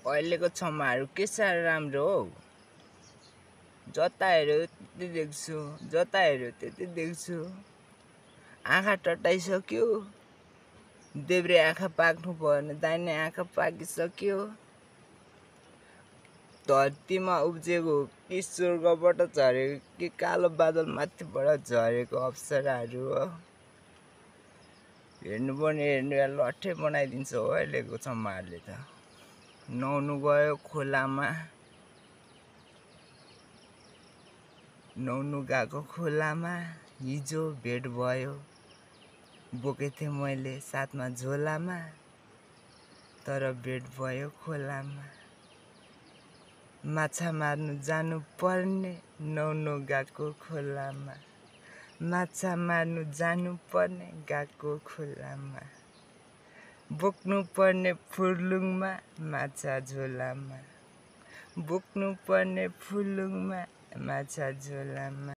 अहिलेको क्षमाहरू के साह्रो राम्रो हो। जता हेऱ्यो त्यति देख्छु, जता हेऱ्यो त्यति देख्छु। आँखा टटाइसक्यो, देब्रे आँखा पाक्नु भयो भने दाहिने आँखा पाकिसक्यो। धरतीमा उब्जेको कि स्वर्गबाट झरेको कि कालो बादल माथिबाट झरेको अप्सराहरू हो। हेर्नु पनि हेर्नु लट्ठै बनाइदिन्छ हो अहिलेको चम्माहरूले त। नुहाउनु गयो खोलामा, नुहाउनु गएको खोलामा हिजो भेट भयो। बोकेको थिएँ मैले साथमा झोलामा, तर भेट भयो खोलामा। माछा मार्नु जानु पर्ने नुहाउनु गएको खोलामा। माछा मार्नु जानु पर्ने गएको खोलामा। बोक्नु पर्ने फुर्लुङमा माछा झोलामा। बोक्नु पर्ने फुर्लुङमा माछा झोलामा।